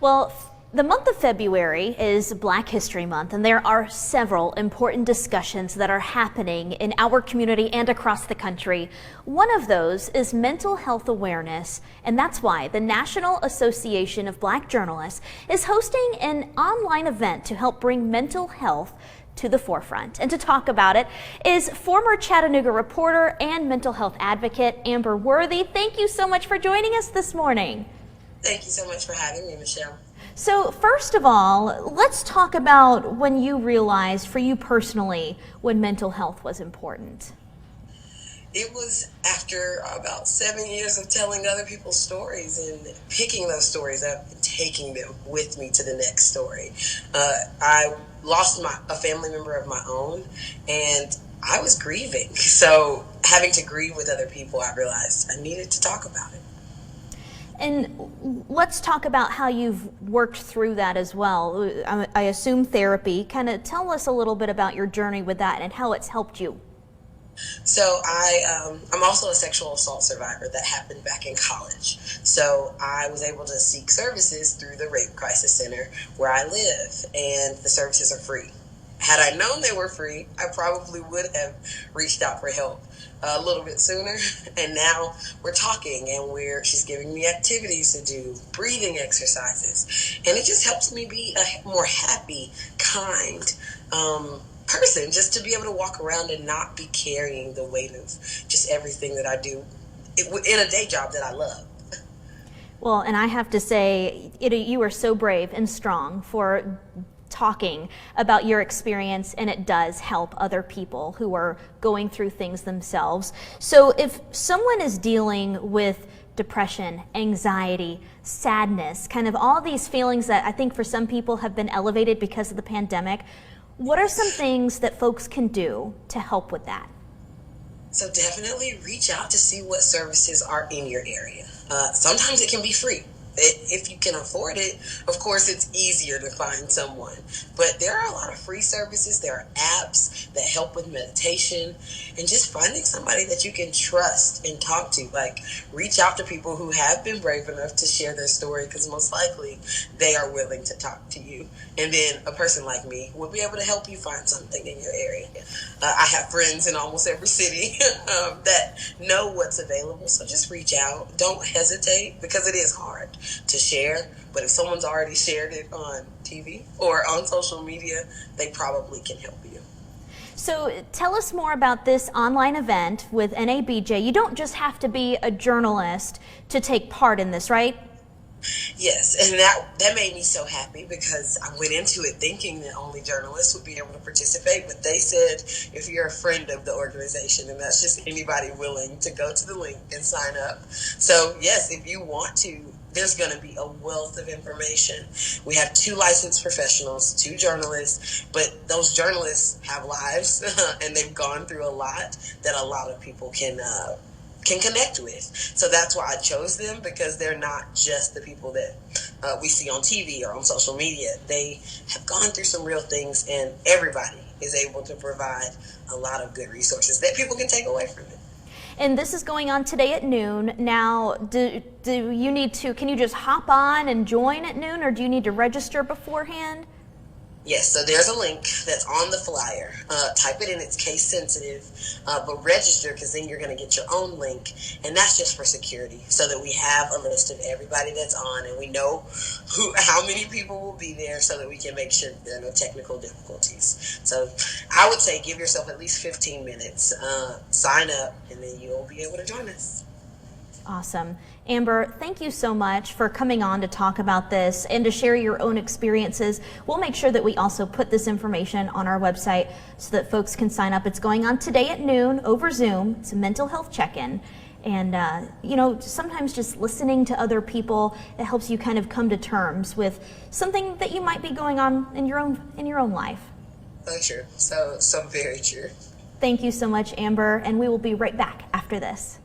Well, the month of February is Black History Month, and there are several important discussions that are happening in our community and across the country. One of those is mental health awareness, and that's why the National Association of Black Journalists is hosting an online event to help bring mental health to the forefront. And to talk about it is former Chattanooga reporter and mental health advocate Amber Worthy. Thank you so much for joining us this morning. Thank you so much for having me, Michelle. So first of all, let's talk about when you realized, for you personally, when mental health was important. It was after about 7 years of telling other people's stories and picking those stories up and taking them with me to the next story. I lost a family member of my own, and I was grieving. So having to grieve with other people, I realized I needed to talk about it. And let's talk about how you've worked through that as well. I assume therapy. Kind of tell us a little bit about your journey with that and how it's helped you. So I'm also a sexual assault survivor that happened back in college. So I was able to seek services through the Rape Crisis Center where I live, and the services are free. Had I known they were free, I probably would have reached out for help a little bit sooner. And now we're talking, and she's giving me activities to do, breathing exercises, and it just helps me be a more happy, kind person, just to be able to walk around and not be carrying the weight of just everything that I do in a day job that I love. Well, and I have to say, you are so brave and strong for talking about your experience, and it does help other people who are going through things themselves. So if someone is dealing with depression, anxiety, sadness, kind of all these feelings that I think for some people have been elevated because of the pandemic, what are some things that folks can do to help with that? So definitely reach out to see what services are in your area. Sometimes it can be free. If you can afford it, of course, it's easier to find someone. But there are a lot of free services. There are apps that help with meditation, and just finding somebody that you can trust and talk to. Like, reach out to people who have been brave enough to share their story, because most likely they are willing to talk to you. And then a person like me will be able to help you find something in your area. I have friends in almost every city that know what's available. So just reach out. Don't hesitate, because it is hard to share, but if someone's already shared it on TV or on social media, they probably can help you. So tell us more about this online event with NABJ. You don't just have to be a journalist to take part in this, right? Yes, and that made me so happy, because I went into it thinking that only journalists would be able to participate, but they said if you're a friend of the organization, and that's just anybody willing to go to the link and sign up. So yes, if you want to, there's going to be a wealth of information. We have 2 licensed professionals, 2 journalists, but those journalists have lives and they've gone through a lot that a lot of people can connect with. So that's why I chose them, because they're not just the people that we see on TV or on social media. They have gone through some real things, and everybody is able to provide a lot of good resources that people can take away from it. And this is going on today at noon. Now, do you need to, can you just hop on and join at noon, or do you need to register beforehand? Yes, so there's a link that's on the flyer. Type it in, it's case sensitive, but register, because then you're going to get your own link, and that's just for security, so that we have a list of everybody that's on, and we know how many people will be there, so that we can make sure there are no technical difficulties. So I would say give yourself at least 15 minutes, sign up, and then you'll be able to join us. Awesome. Amber, thank you so much for coming on to talk about this and to share your own experiences. We'll make sure that we also put this information on our website so that folks can sign up. It's going on today at noon over Zoom. It's a mental health check-in. And, sometimes just listening to other people, it helps you kind of come to terms with something that you might be going on in your own life. So true. So very true. Thank you so much, Amber, and we will be right back after this.